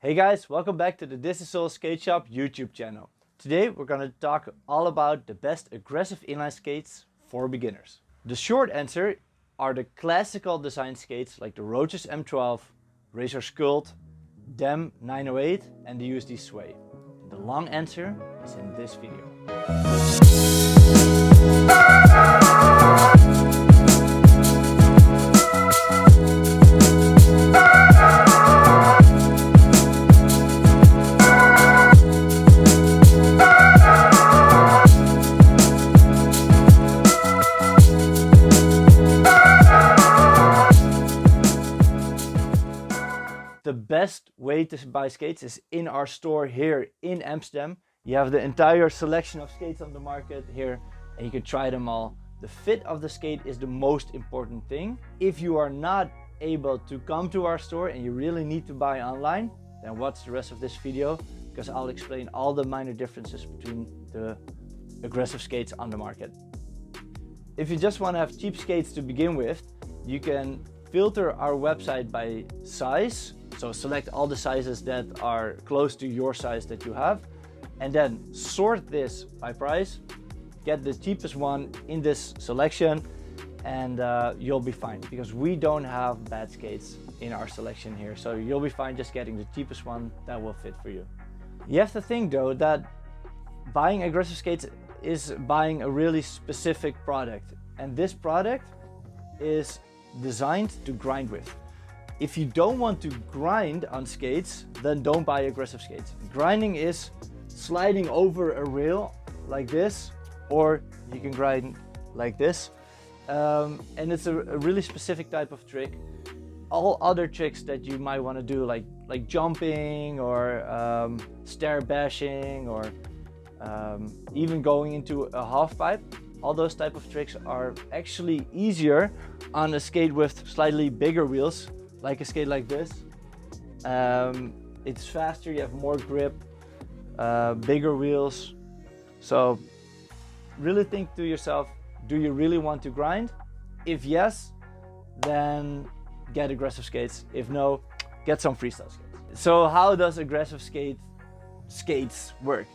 Hey guys, welcome back to the This Is All Skate Shop YouTube channel. Today we're going to talk all about the best aggressive inline skates for beginners. The short answer are the classical design skates like the Roaches M12, Razor Sculpt, Dem 908 and the USD Sway. The long answer is in this video. The best way to buy skates is in our store here in Amsterdam. You have the entire selection of skates on the market here and you can try them all. The fit of the skate is the most important thing. If you are not able to come to our store and you really need to buy online, then watch the rest of this video because I'll explain all the minor differences between the aggressive skates on the market. If you just want to have cheap skates to begin with, you can filter our website by size. So select all the sizes that are close to your size that you have and then sort this by price, get the cheapest one in this selection and you'll be fine because we don't have bad skates in our selection here. So you'll be fine just getting the cheapest one that will fit for you. You have to think though that buying aggressive skates is buying a really specific product and this product is designed to grind with. If you don't want to grind on skates, then don't buy aggressive skates. Grinding is sliding over a rail like this, or you can grind like this. And it's a really specific type of trick. All other tricks that you might want to do, like jumping or stair bashing or even going into a half pipe, all those type of tricks are actually easier on a skate with slightly bigger wheels. Like a skate like this. It's faster, you have more grip, bigger wheels. So really think to yourself, do you really want to grind? If yes, then get aggressive skates. If no, get some freestyle skates. So how does aggressive skates work?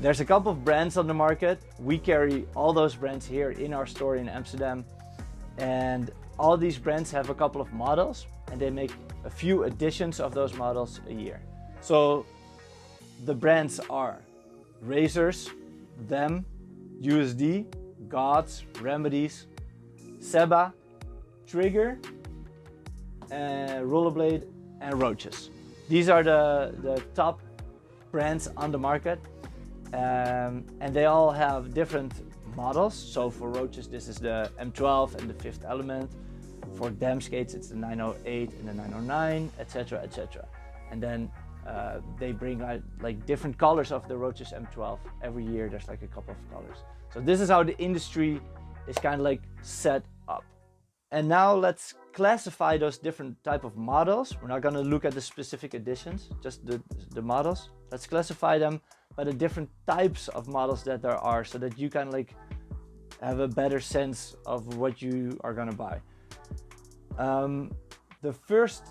There's a couple of brands on the market. We carry all those brands here in our store in Amsterdam. And all these brands have a couple of models and they make a few editions of those models a year. So the brands are Razors, Dem, USD, Gods, Remedies, Seba, Trigger, Rollerblade and Roaches. These are the top brands on the market and they all have different models. So for Roaches this is the M12 and the Fifth Element. For Dem skates it's the 908 and the 909, etc, etc. And then they bring out like different colors of the Roaches M12 every year. There's like a couple of colors. So this is how the industry is kind of like set up. And now let's classify those different type of models. We're not going to look at the specific editions, just the models. Let's classify them by the different types of models that there are so that you can like have a better sense of what you are going to buy. The first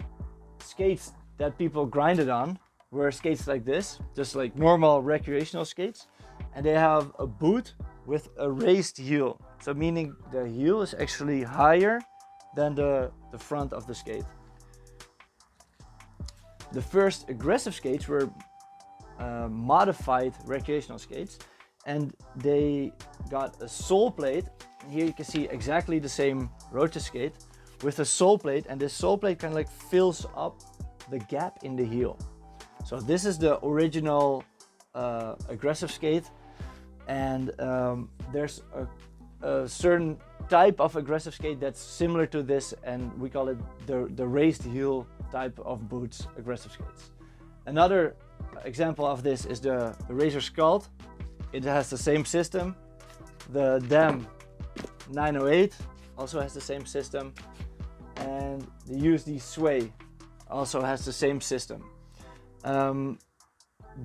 skates that people grinded on were skates like this, just like normal recreational skates, and they have a boot with a raised heel, so meaning the heel is actually higher than the front of the skate. The first aggressive skates were modified recreational skates and they got a sole plate. Here you can see exactly the same Roaches skate with a sole plate, and this sole plate kind of like fills up the gap in the heel. So this is the original aggressive skate, and there's a certain type of aggressive skate that's similar to this, and we call it the raised heel type of boots aggressive skates. Another example of this is the Razor Sculpt. It has the same system. The Dem 908 also has the same system, and the USD Sway also has the same system.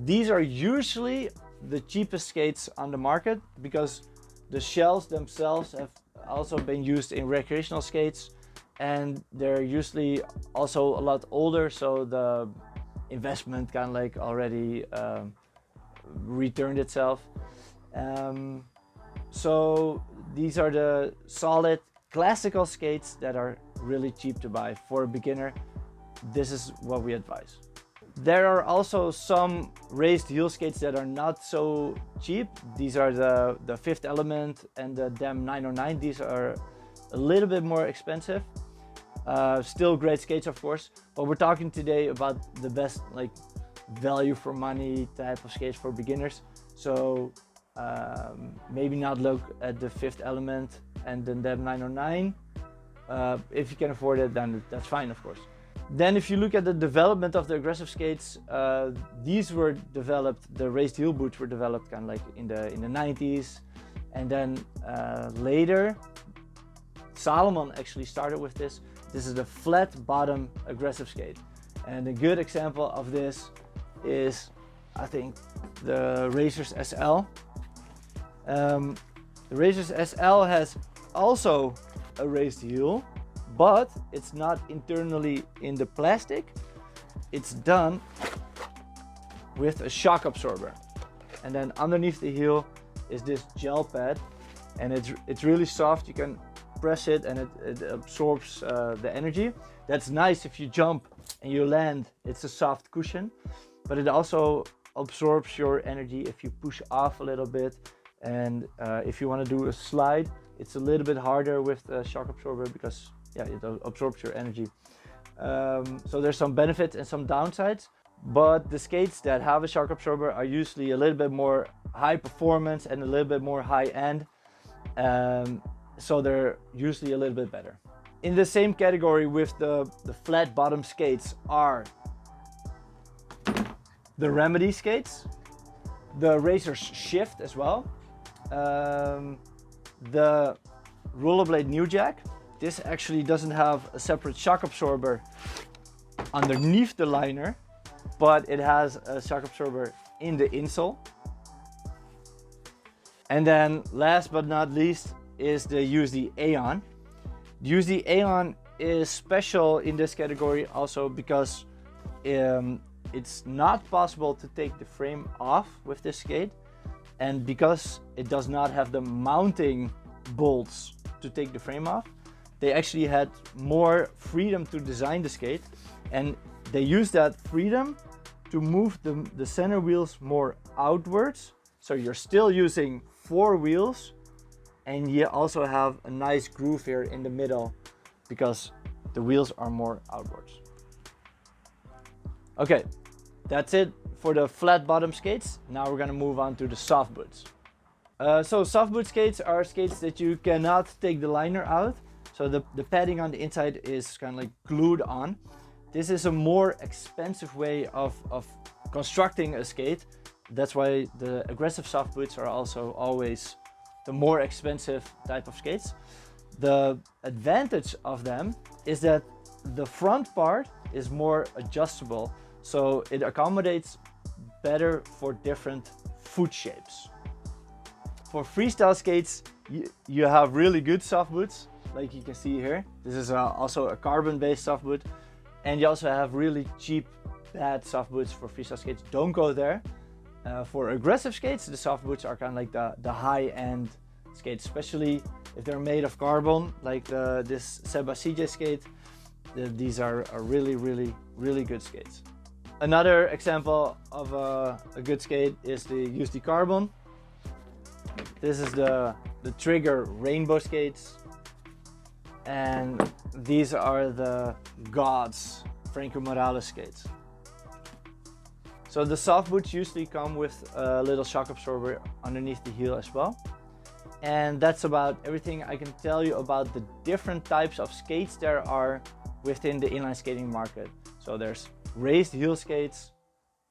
These are usually the cheapest skates on the market because the shells themselves have also been used in recreational skates, and they're usually also a lot older, so investment kind of like already returned itself. So these are the solid classical skates that are really cheap to buy. For a beginner, this is what we advise. There are also some raised heel skates that are not so cheap. These are the Fifth Element and the DEM 909. These are a little bit more expensive. Still great skates, of course, but we're talking today about the best like value for money type of skates for beginners. So maybe not look at the Fifth Element and the DEM 909. If you can afford it, then that's fine, of course. Then if you look at the development of the aggressive skates, these were developed, the raised heel boots were developed kind of like in the 90s. And then later, Salomon actually started with this. This is the flat bottom aggressive skate. And a good example of this is, I think, the Racers SL. The Racers SL has also a raised heel, but it's not internally in the plastic. It's done with a shock absorber. And then underneath the heel is this gel pad, and it's really soft. You can press it and it absorbs the energy. That's nice if you jump and you land. It's a soft cushion, but it also absorbs your energy if you push off a little bit. And if you want to do a slide, it's a little bit harder with the shock absorber because yeah, it absorbs your energy. So there's some benefits and some downsides, but the skates that have a shock absorber are usually a little bit more high performance and a little bit more high end. So they're usually a little bit better. In the same category with the flat bottom skates are the Remedy skates, the Racers Shift as well, the Rollerblade New Jack. This actually doesn't have a separate shock absorber underneath the liner, but it has a shock absorber in the insole. And then last but not least is the USD Aeon. The USD Aeon is special in this category also because it's not possible to take the frame off with this skate, and because it does not have the mounting bolts to take the frame off, they actually had more freedom to design the skate, and they use that freedom to move the center wheels more outwards. So you're still using 4 wheels, and you also have a nice groove here in the middle because the wheels are more outwards. Okay, that's it for the flat bottom skates. Now we're gonna move on to the soft boots. So soft boot skates are skates that you cannot take the liner out. So the padding on the inside is kind of like glued on. This is a more expensive way of constructing a skate. That's why the aggressive soft boots are also always the more expensive type of skates. The advantage of them is that the front part is more adjustable, so it accommodates better for different foot shapes. For freestyle skates, you have really good soft boots, like you can see here. This is also a carbon-based soft boot. And you also have really cheap, bad soft boots for freestyle skates. Don't go there. For aggressive skates, the soft boots are kind of like the high-end skates, especially if they're made of carbon, like this Seba CJ skate. These are really, really, really good skates. Another example of a good skate is the USD Carbon. This is the Trigger Rainbow skates. And these are the Gods Franco Morales skates. So the soft boots usually come with a little shock absorber underneath the heel as well. And that's about everything I can tell you about the different types of skates there are within the inline skating market. So there's raised heel skates,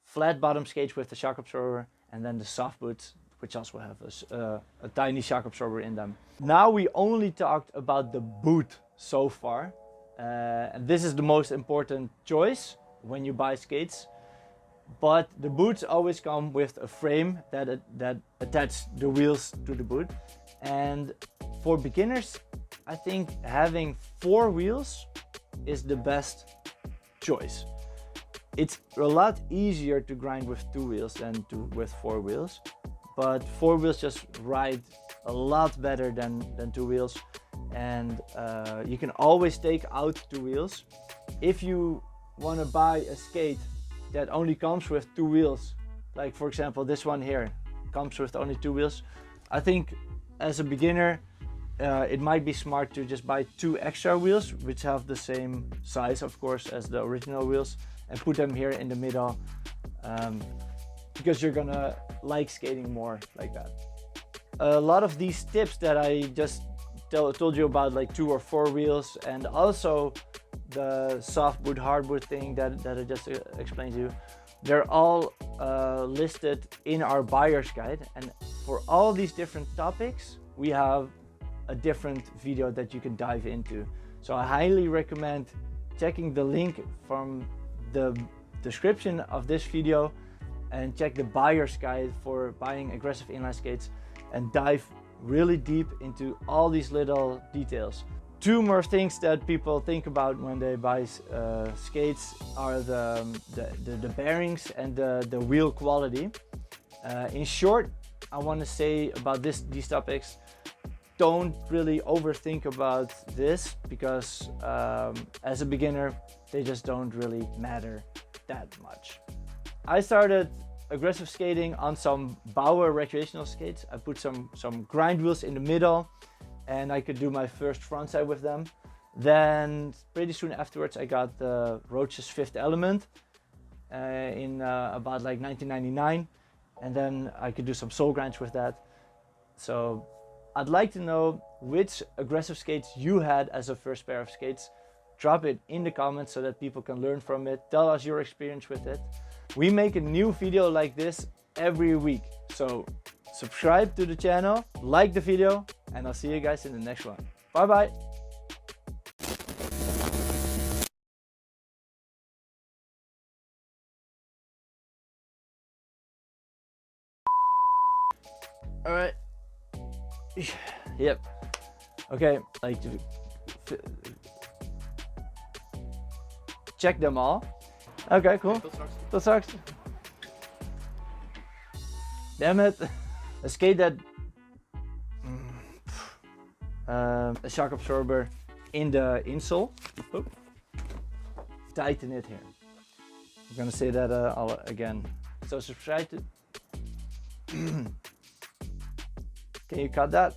flat bottom skates with the shock absorber, and then the soft boots, which also have a tiny shock absorber in them. Now we only talked about the boot so far. And this is the most important choice when you buy skates. But the boots always come with a frame that attaches the wheels to the boot. And for beginners, I think having 4 wheels is the best choice. It's a lot easier to grind with 2 wheels than with 4 wheels, but 4 wheels just ride a lot better than 2 wheels. And you can always take out 2 wheels. If you want to buy a skate that only comes with 2 wheels, like for example this one here comes with only 2 wheels, I think as a beginner it might be smart to just buy 2 extra wheels, which have the same size of course as the original wheels, and put them here in the middle, because you're gonna like skating more like that. A lot of these tips that I just told you about, like 2 or 4 wheels, and also the soft boot hard boot thing that I just explained to you, they're all listed in our buyer's guide. And for all these different topics we have a different video that you can dive into. So I highly recommend checking the link from the description of this video and check the buyer's guide for buying aggressive inline skates and dive really deep into all these little details. 2 more things that people think about when they buy skates are the bearings and the wheel quality. In short, I want to say about these topics, don't really overthink about this, because as a beginner they just don't really matter that much. I started aggressive skating on some Bauer recreational skates. I put some grind wheels in the middle and I could do my first frontside with them. Then pretty soon afterwards I got the Roach's Fifth Element in about like 1999, and then I could do some sole grinds with that. So I'd like to know which aggressive skates you had as a first pair of skates. Drop it in the comments so that people can learn from it. Tell us your experience with it. We make a new video like this every week, so subscribe to the channel, like the video, and I'll see you guys in the next one. Bye bye. All right. Yep. Okay, like check them all. Okay, cool. Tot straks. Damn it. A skate that a shock absorber in the insole. Oop. Tighten it here. I'm gonna say that again. So subscribe to. Can you cut that?